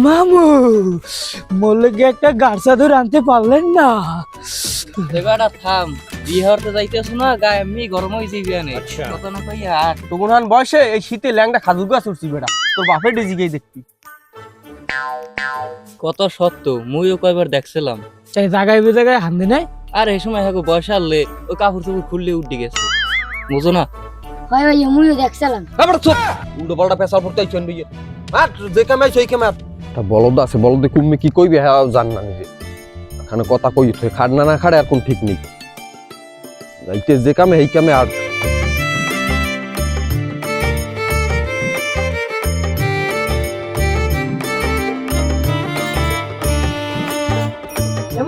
মামু মোল্লেকে একটা গাড়সা ধরে আনতে পারলেন না? এবারটা থাম, বিয়ে হতে যাইতেছ না, গায়ে এমনি গরম হয়েছে বিয়ানে। কত না কই আর তোমার বয়সে এই শীতে ল্যাংটা খাজুর গাছ উঠছি বেটা, তোর বাপের ডিজিকেই দেখবি। কত সত্য, মুইও কয়বার দেখছিলাম। তাই জায়গায় জায়গায় হান্দি নাই। আর এই সময় হাগো বয়স আনলে ওই কাপড় চোপড় খুললে উঠে গেছে, বুঝো না? ভাই ভাই মুইও দেখছিলাম। আবার চুপ, উল্টো পাল্টা পেশাল পড়তে আইছেন ভাইয়া। আর যে কামাই সেই কামাই। তা বলদ আছে, বলদে কুম্মে কি কইবে হ্যাঁ জান না নিজে। এখানে কথা কই তুই খাড় না খাড়ে আর কোন ঠিক নেই। যাইতে যে কামে এই কামে আর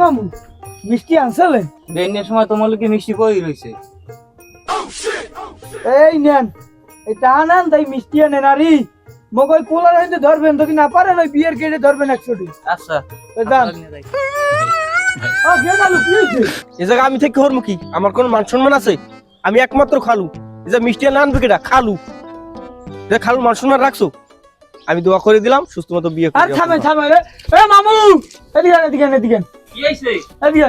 মামু মিষ্টি আনছিলেন? বেনের সময় তোমার লোকে মিষ্টি কই রইছে। এই নেন এটা আনান, তাই মিষ্টি আনেন। আরি মগই পোলার হইতে ধরবেন, যদি না পারেন ওই বিয়ের কেটে ধরবেন 100টি। আচ্ছা যান। গেলালু কি হইছে? এই জায়গা আমি থেকে হরমু কি? আমার কোন মান সম্মান আছে? আমি একমাত্র খালু। এই যে মিষ্টি এনে আনবে কেডা? খালু। যে খালু মান সম্মান রাখছো? আমি দোয়া করে দিলাম সুস্থ মতো বিয়ে আর করে। থামেন থামেন রে। এ মামু এদিকে এদিকে এদিকে কি হইছে? এদিকে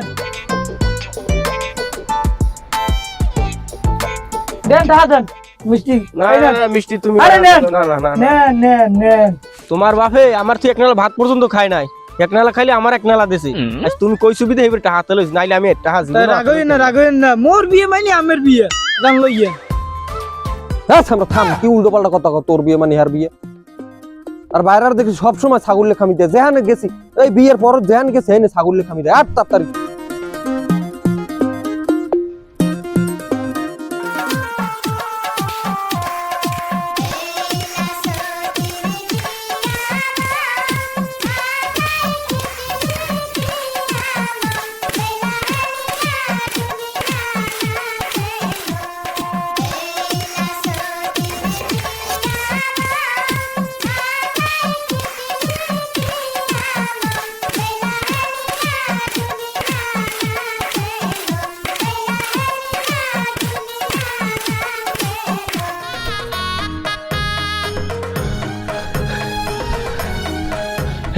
দেন দাদন মিষ্টি। না না না, মিষ্টি তুমি আরে নেন। না না না না। নেন নেন নেন। তোমার বাপে আমার তো এক নালা ভাত পর্যন্ত খায় নাই। এক নালা খাইলে আমার এক নালা দেছে। আজ তুমি কই সুবিধা এবারে টাকা লইছ, নাইলে আমি টাকা দিব না। রাগইন না রাগইন না, মোর বিয়ে মানে আমের বিয়ে। জান লইয়া হ্যাঁ আমরা থাম, কি উল্টো পাল্টা কথা কও, তোর বিয়ে মানে হার বিয়ে। আর বাইরের দেখি সব সময় ছাগল লেখা মিতে, যেখানে গেছি এই বিয়ের পর যেখানে গেছে এনে ছাগল লেখা মিতে। আর তাড়াতাড়ি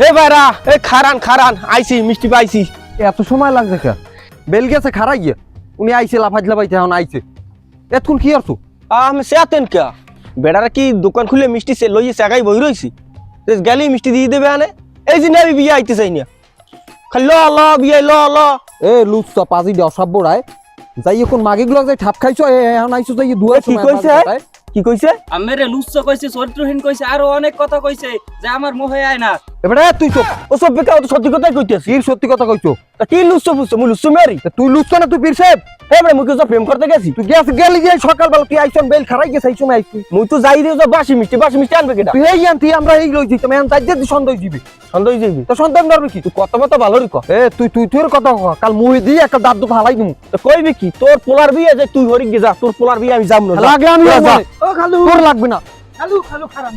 হে বাইরা, এ খারান খারান আইছি, মিষ্টি পাইছি। এত সময় লাগছে কে? বেল গেছে খারাই গিয়ে উনি আইছে লাফাজ লাফাইতে, এখন আইছে। এতক্ষণ কি করছো? আমি সেতেন কে বেড়ারা কি দোকান খুলে মিষ্টি সে লইয়ে জায়গায় বই রইছি। গেলি মিষ্টি দিয়ে দেবে আনে। এই যে আমি বিয়ে আইতে চাই না, খালি ল ল বিয়ে ল ল। এ লুচ্চা পাজি দে অসভ্য রায়, যাই এখন মাগে গুলো যাই ঠাপ খাইছো, এখন আইছো যাই দুয়া। কি কইছে? কি কইছে? আমেরে লুচ্চ কইছে, চরিত্রহীন কইছে, আরো অনেক কথা কইছে যে আমার মোহে আয় না। এবারে তুই চুপ। ও সব বেকা, ও তো সত্যি কথাই কইতেছি। কি সত্যি কথা কইছো? তা কি লুচ্ছ ফুচ্ছ, মুই লুচ্ছ মেরি। তুই লুচ্ছ না, তুই পীর সাহেব। এবারে মুই তো প্রেম করতে গেছি। তুই গেলি যে সকালবেলা তুই আইছন বেল খারাই গেছে এই সময় আইছি। মুই তো যাই দিও বাসি মিষ্টি আনবে কেডা? তুই এই আনতি, আমরা এই লই দিতাম, এখন তাই যে সন্দেহ দিবি। সন্দেহ যাইবি তো সন্দেহ করবে কি? তুই কত মতো ভালো রিক। এ তুই কথা কও, কাল মুই দি একটা দাঁত দুটো হালাই দিমু। তো কইবি কি তোর পোলার বিয়ে যে তুই হরি গে যা, তোর পোলার বিয়ে আমি যাম না। লাগে আমি যা। ও খালু তোর লাগবে না। খালু খালু খারান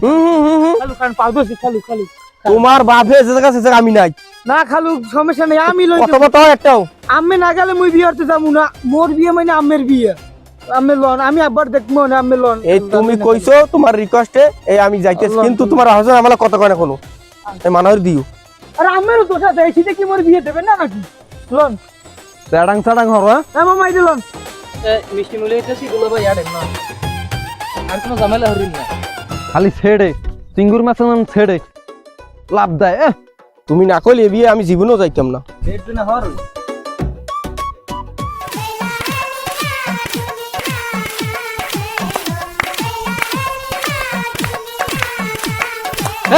খালু খান পাগছি খালু খালু। তোমার বাপে যে জায়গা সে জায়গা আমি নাই। না খালু সমস্যা নেই, আমি লই কত মতো একটাও আমি না গেলে মুই বিয়ে হতে যাবো না। মোর বিয়ে মানে আমের বিয়ে, আমের লন। আমি আবার দেখবো না আমের লন। এই তুমি কইছো তোমার রিকোয়েস্টে এই আমি যাইতেছি, কিন্তু তোমার হাজার আমলা কত কয় না কোনো এই মানহর দিও। আর আমেরও দোষ আছে, এই শীতে কি মোর বিয়ে দেবেন না নাকি? লন চাডাং চাডাং হর। হ্যাঁ মামা এই লন। মিষ্টি মুলে হইতেছি গুলো ভাই আড়েন না, আর কোনো ঝামেলা হরিন না। খালি ছেড়ে চিঙ্গুর মাছ ছেড়ে লাভ দেয়। তুমি না কইলে বিয়ে আমি জীবনেও যাইতাম না। ডেট না হর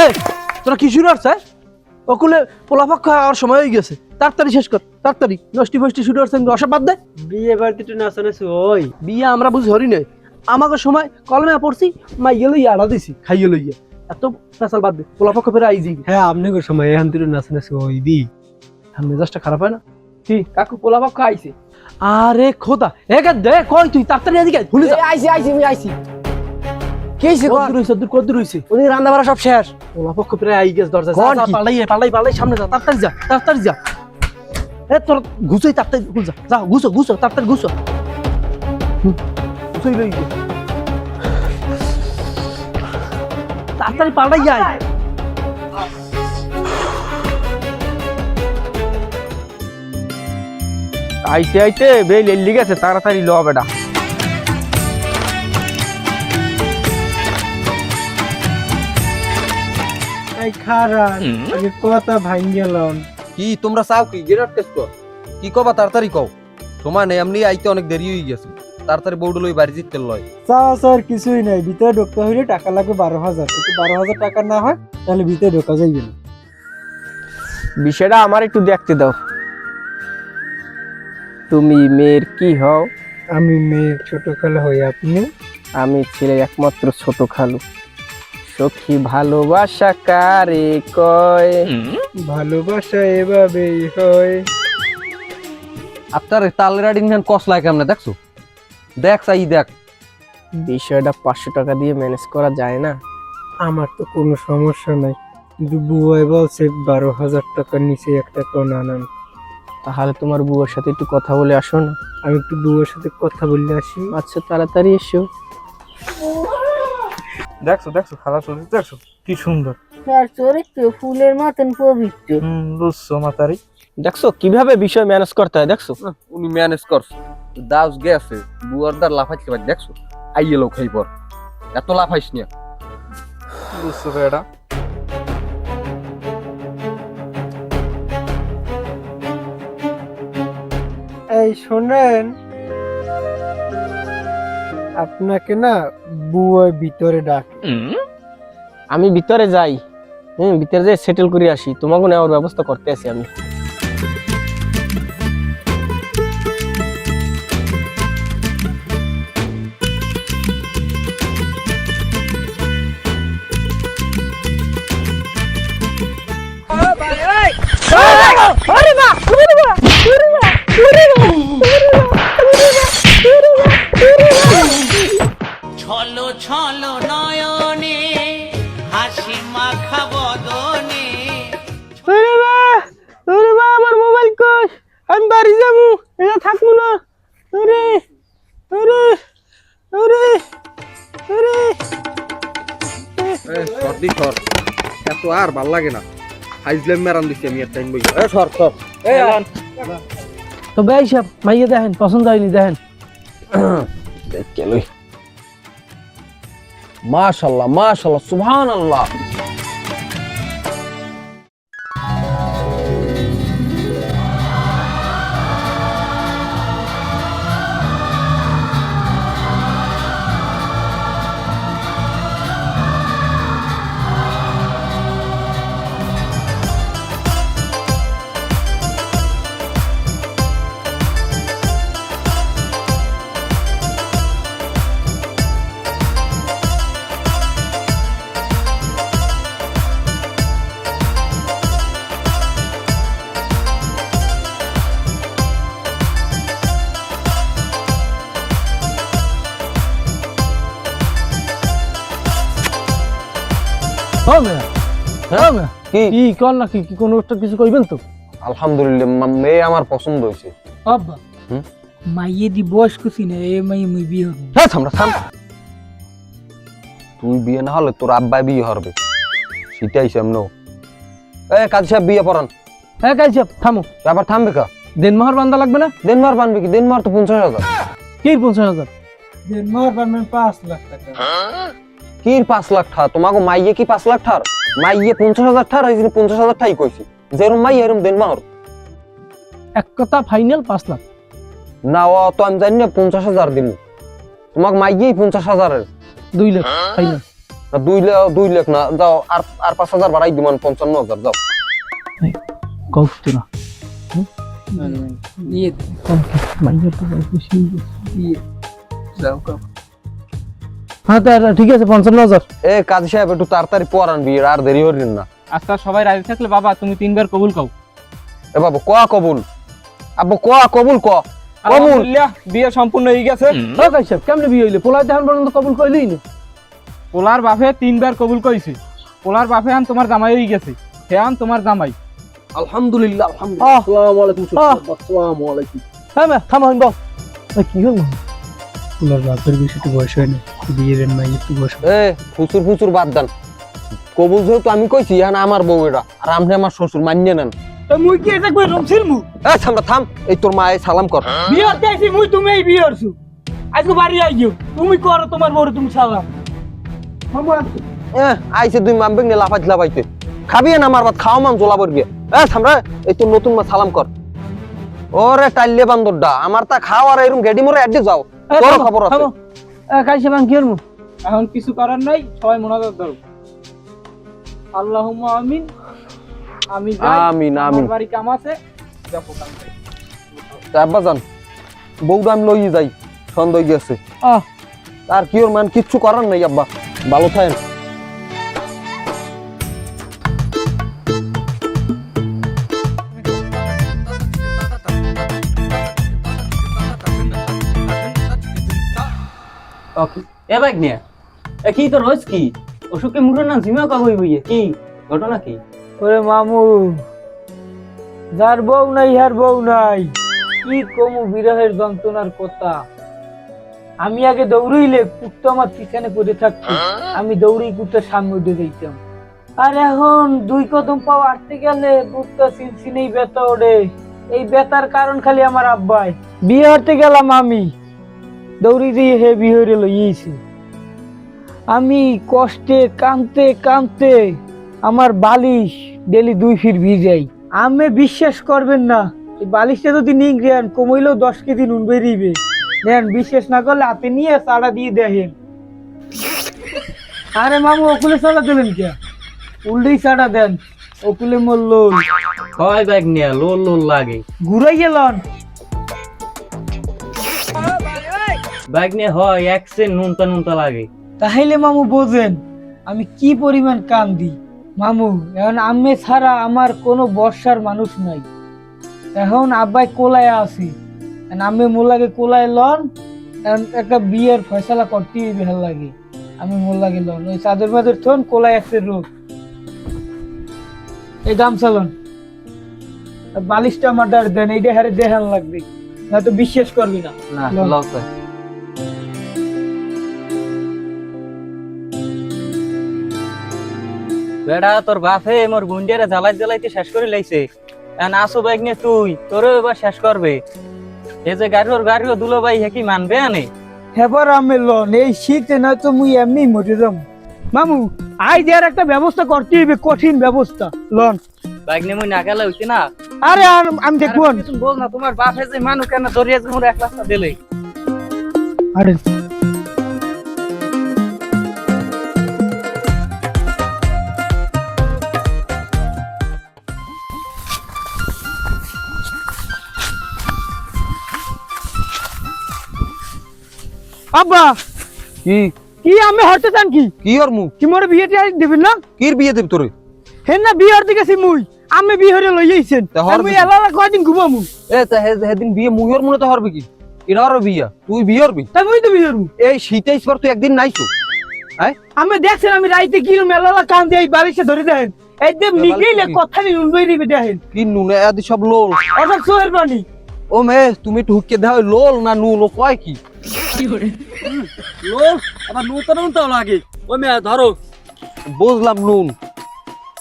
এই তোরা কি শুরু হচ্ছে? ওকুলে পোলাপাক্ষ আর সময় হয়ে গেছে, তাড়াতাড়ি শেষ কর, তাড়াতাড়ি। নষ্টি ফষ্টি শুরু হচ্ছে, অসব বাদ দে। বিয়ে বাড়িতে তো নাচানাচি ওই বিয়ে আমরা বুঝি হরি নাই, আমাকে সময় কলমে পড়ছি, মাইয়ে লইয়া আড়া দিছি, খাইয়ে লইয়া। এত পেশাল বাদ দে, পোলাপাক্ষ ফেরে আই যাবি। হ্যাঁ আপনাকে সময় এখান থেকে নাচানাচি ওই দি মেজাজটা খারাপ হয় না? কি কাকু পোলাপাক্ষ আইছে? আরে খোদা একা দে কই তুই তাড়াতাড়ি এদিকে ভুলে যা। আইছি আইছি আমি আইছি। কি হইছে? কদ্দুর হইছে উনি রান্না বাড়া সব শেষ। পোলাপাক্ষ ফেরে আই গেছে, দরজা কোন যা, কি? পালাই সামনে যা, তাড়াতাড়ি যা, তাড়াতাড়ি যা। এ তোর ঘুষোই তাড়াতাড়ি যা, যা ঘুষো তাড়াতাড়ি ঘুষো। গুছোই লই গিয়ে তাড়াতাড়ি পাল্টাই যায়। আইতে আইতে বেল এল্লি গেছে, তাড়াতাড়ি ল বেটা। এই খারাপ আগে কথা ভাঙ গেলাম। কি তোমরা চাও কি গেরাট টেস্ট কর? কি কবা তাড়াতাড়ি কও, সময় নেই, এমনি আইতে অনেক দেরি হয়ে গেছে। তাড়াতাড়ি বউড লই বাড়ি জিততে লয়। স্যার কিছুই নাই, ভিতরে ঢুকতে হইলে টাকা লাগবে 12,000। যদি 12,000 টাকা না হয় তাহলে ভিতরে ঢোকা যাইবে না। বিষয়টা আমার একটু দেখতে দাও। তুমি মেয়ের কি হও? আমি মেয়ের ছোট খালা হই। আপনি? আমি ছেলের একমাত্র ছোট খালু। সখী ভালোবাসা কারে কয়? ভালোবাসা এভাবেই হয়। আপনার তালের আডিন কসলায় কেমনে দেখছো? দেখ চাই দেখ। বিষয়টা 500 টাকা দিয়ে ম্যানেজ করা যায় না? আমার তো কোনো সমস্যা নাই, কিন্তু বুয়াই বলছে 12,000 টাকার নিচে একটা না নাম। তাহলে তোমার বুয়ার সাথে একটু কথা বলে আসো না। আমি একটু বুয়ার সাথে কথা বললে আসি। আচ্ছা তাড়াতাড়ি এসো। দেখছো দেখছো খালা চরিত্র দেখছো কি সুন্দর। তার চরিত্র ফুলের মতন পবিত্র। বুঝছো মাতারি? দেখছো কিভাবে বিষয় ম্যানেজ করতে হয়? দেখছো উনি ম্যানেজ করছে, দাস গেছে বুয়ার দার লাফাইতে পারে। দেখছো আইয়ে লোক খাই পর, এত লাফাইস নিয়া। বুঝছো বেটা? এই শোনেন, আপনাকে না বুয়ার ভিতরে ডাক। আমি ভিতরে যাই, ভিতরে যাই সেটেল করে আসি। তোমাকে নেওয়ার ব্যবস্থা করতে আছি আমি। ছলো ছলো নয়নে হাসি মাখা বদনে। আমার মোবাইল কই? আমি বাড়ি যাবো, এটা থাকবো না। আরে আরে আরে আরে সর্দি সর, এত আর ভাল লাগে না। হাইজলেম মেরান দিছি আমি একটা বই। সর সর। তো ভাই সাহেব মাইয়া দেখেন, পছন্দ হয়নি দেখেন। মাশাআল্লাহ মাশাআল্লাহ সুবহানাল্লাহ। হ্যাঁ মেয়া, হ্যাঁ মেয়া, কি কর না কি কোনো একটা কিছু কইবেন তো? আলহামদুলিল্লাহ মেয়ে আমার পছন্দ হয়েছে। আব্বা মাইয়ে দি বয়স কুছি না, এ মাইয়ে মুই বিয়ে হবো। হ্যাঁ আমরা থাম। তুই বিয়ে না হলে তোর আব্বা বিয়ে হবে, সেটাই সামনে। কাজী সাহেব বিয়ে পড়ান। হ্যাঁ কাজ সাহেব থামো। আবার থামবে কা? দেনমার বান্দা লাগবে না? দেনমার বানবে কি? দেনমার তো 50,000। কি 50,000? দেনমার পারবেন 5 লাখ টাকা। কি 5 লাখ টাকা? তোমাকে মাইয়ে কি 5 লাখ টাকা? মাইয়ে 50,000 টাকা, এই 50,000 টাকাই কইছি। যেরম মাইয়ে এরম দেনমার। এক কথা ফাইনাল 5 লাখ। না ও তো আমি জানি না 50,000 দিব। তোমাকে মাইয়েই 50,000 2 লাখ ফাইনাল। 2 লাখ না, যাও আর 5,000 বাড়াই দিমান 55,000 যাও। কষ্ট না নিয়ে কম কি মাইয়া তো বেশি দিয়ে যাও কাম। হ্যাঁ তাহলে ঠিক আছে 55,000। কাজী সাহেব একটু তাড়াতাড়ি পড়ান, বিয়ে আর দেরি হরিন না। আজকে সবাই রাজি থাকলে বাবা তুমি 3 বার কবুল কও। বাবু কোয়া কবুল, আব্বু কোয়া কবুল ক কবুল। আলহামদুলিল্লাহ বিয়ে সম্পূর্ণ হয়ে গেছে। হ্যাঁ কাজ সাহেব কেমনে বিয়ে হইলে? পোলা দেখান পর্যন্ত কবুল কইলেই না। পোলার বাপে 3 বার কবুল কইছে। পোলার বাপে আন তোমার জামাই হয়ে গেছে, হে আন তোমার জামাই। আলহামদুলিল্লাহ আলহামদুলিল্লাহ। আসসালামু আলাইকুম। আসসালামু আলাইকুম। হ্যাঁ মা থামো বল। কি হল? পুলার বাপের বেশি তো বয়স হয় না, বিয়ের মাইয়ে একটু বয়স। ফুচুর ফুচুর বাদ দেন, কবুল যেহেতু আমি কইছি এখন আমার বউ এটা আর আপনি আমার শ্বশুর মান্য নেন। তো মুই কি এটা কই রমছিল মু আমরা থাম, এই তোর মায়ে সালাম কর। বিয়ে হতে আইছি মুই তুমি এই বিয়ে হরছু আজকে বাড়ি আইও তুমি করো তোমার বড় তুমি সালাম মামু আইসে দুই মামবে নিয়ে লাফাইতে খাবি না আমার ভাত খাওয়া মান জোলা বর্গে। আমরা এই তোর নতুন মা সালাম কর। ওরে টাইলে বান্দরডা আমার তা খাও আর এরকম গেডি মরে অ্যাডে যাও, তোর খবর আছে। কাইছে বাং কি হরমু এখন কিছু করার নাই, সবাই মোনাজাত দাও। আল্লাহুম্মা আমিন। আমি যাই, আমিন আমিন। আমার বাড়ি কাম আছে, দেখো কাম আছে। তা আব্বা জান বউটা আমি লইয়ে যাই, সন্দেহ গেছে। আর কি ওর মান কিচ্ছু করার নাই আব্বা, ভালো থাকেন। এ বাইক নিয়ে এ কি তোর হইছ কি অসুখে মুড়ো না ঝিমা কাবই হইয়ে কি ঘটনা কি? ওরে মামু, যার বউ নাই আর বউ নাই, কি কমু বিরহের যন্ত্রণার কথা। আমি আগে দৌড়ইলে কুত্তা আমার পিছনে পড়ে থাকতো, আমি দৌড়েই কুত্তার সামনে উঠে যাইতাম। আর এখন 2 কদম পাও আটতে গেলে কুত্তা সিনসিনেই ব্যথা ওঠে। এই ব্যথার কারণ খালি আমার আব্বাই। বিয়ে হতে গেলাম আমি, দৌড়ি দিয়ে হে বিয়ে হয়ে লইয়েছি। আমি কষ্টে কাঁদতে কাঁদতে আমার বালিশ ডেলি 2 ফিট ভিজাই। আমি বিশ্বাস করবেন না, এই বালিশটা যদি নিংরেন কমইলেও 10 কেজি নুন বেরিবে। নেন, বিশ্বাস না করলে হাতে নিয়ে চাড়া দিয়ে দেখেন। আরে মামু, ওকুলে চাড়া দেবেন কে? উল্টেই চাড়া দেন, ওকুলে মোর লোল। হয় বাইক নিয়ে লোল লোল লাগে, ঘুরাই গেলন বাইক নিয়ে হয় একসে নুনতা নুনতা লাগে। তাহলে মামু বোঝেন আমি কি পরিমাণ কান্দি। মামু, এখন আমি ছাড়া আমার কোনো বর্ষার মানুষ নাই। এখন আব্বাই কোলায় আছি, আমি মোল্লাকে কোলায় লন। এখন একটা বিয়ের ফয়সালা করতেই ভালো লাগে। আমি মোল্লাকে লন, ওই চাদর মাদর থন কোলায় আছে রোগ। এই গামছা লন, বালিশটা আমার ডার দেন, এইটা হারে দেখান লাগবে, নয়তো বিশ্বাস করবি না। না লন। লস বেড়া তোর বাপে মোর গুন্ডিয়ারে জ্বালাইতে শেষ করে লাইছে। এখন আসো বাইক নিয়ে তুই, তোরও এবার শেষ করবে। এই যে গাড়িও দুলো ভাই হে কি মানবে আনে? হেবার আমি লন, এই শীতে নয়তো মুই এমনি মরে যাম। মামু, আই দেয়ার একটা ব্যবস্থা করতে হবে, কঠিন ব্যবস্থা। লন বাইক নিয়ে মুই না গেলে হইছে না। আরে আমি দেখবো। তুমি বল না, তোমার বাপে যে মানুষ কেন দরিয়া মোর 1 লাখ টাকা দিলে। আরে আব্বা, কি কি আমি হরতে চান কি? কি ওর মুখ কি মোরে বিয়ে দিবেন না? কির বিয়ে দেব তোরে? হেন না বিয়ে হরতে গেছি মুই, আমি বিয়ে হরে লই যাইছেন। তা হর আমি দিবি? এলালা কয়দিন ঘুমামু। এ তা হেদিন বিয়ে মুহির মনে তো হরবে কি? এটা হরবে বিয়া, তুই বিয়ে হরবি? তাই মুই তো বিয়ে হরমু। এই শীতে ইসবার তুই একদিন নাইছো। আমি দেখছেন আমি রাইতে কি মেলালা কান দিয়ে এই বালিশে ধরে দেন, একদম বালিশে নিগেইলে কি? কথা নি উলবই দিবে দেখেন। কি নুনে আদি সব লোল। অসব সোহের পানি। ও মে তুমি একটু হুক্কে দাও, লোল না নুন ও কয় কি? লোল আবার নুনতা লাগে। ওই মেয়ে ধরো, বুঝলাম নুন,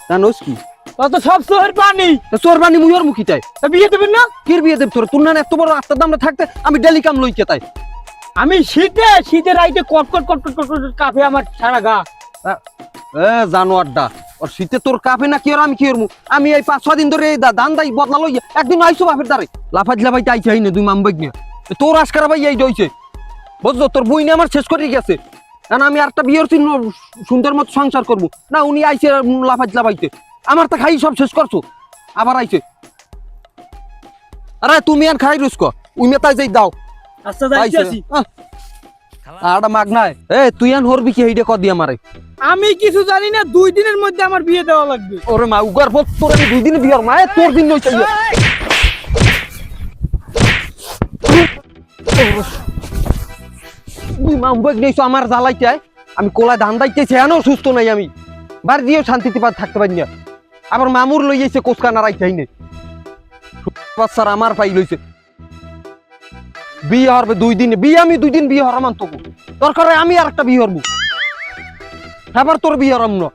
জানোস কি? অত সব সোহের পানি। তা তোর বানি মুহির মুখি তাই তা বিয়ে দেবেন না? কির বিয়ে দেব তোরে? তোর না এত বড় রাস্তার দামটা থাকতে আমি ডেলি কাম লইকে তাই। আমি শীতে রাইতে কট কাঁপে আমার সারা গা। এ জানোয়ারটা, ওর শীতে তোর কাপে না কি আর আমি কি করবো? আমি এই 5-6 দিন ধরে এই দান দাই বদলা লইয়া একদিন আইসো বাপের দ্বারে লাফাইতে আইছে আইনে দুই মামবাই নিয়ে। তোর আজকারা ভাই এই দইছে, বুঝছো? তোর বই নিয়ে আমার শেষ করে গেছে। কারণ আমি আরেকটা বিয়ের চিহ্ন সুন্দর মতো সংসার করবো না, উনি আইছে লাফাইতে আমার তো খাই সব শেষ করছো, আবার আইছে। আরে তুমি আর খাই রুস্ক উই মেতাই যাই দাও। আচ্ছা যাইতেছি। আড়া মাগ নাই। এ তুই আন হরবি কি এইটা কর দিয়া মারে? আমি কিছু জানি না, 2 দিনের মধ্যে আমার বিয়ে দেওয়া লাগবে। ওরে মা উগার বল, তোর আমি 2 দিনে বিয়ার মা, তোর দিন নইছে। তুই মামবক নেইছো আমার জ্বালাইতে। আমি কোলা ধান দাইতেছি, এনো সুস্থ নাই আমি, বাড়ি দিয়েও শান্তিতে থাকতে পারি না। আবার মামুর লই যাইছে কোসকা নাড়াইতে আইনে। বাচ্চার আমার পাই লইছে বিয়ে হরবে 2 দিনে। বিয়ে আমি 2 দিন বিয়ে হরামান তোকে দরকার, আমি আর একটা বিয়ে হরবো। আবার তোর বিয়ে হরাম না।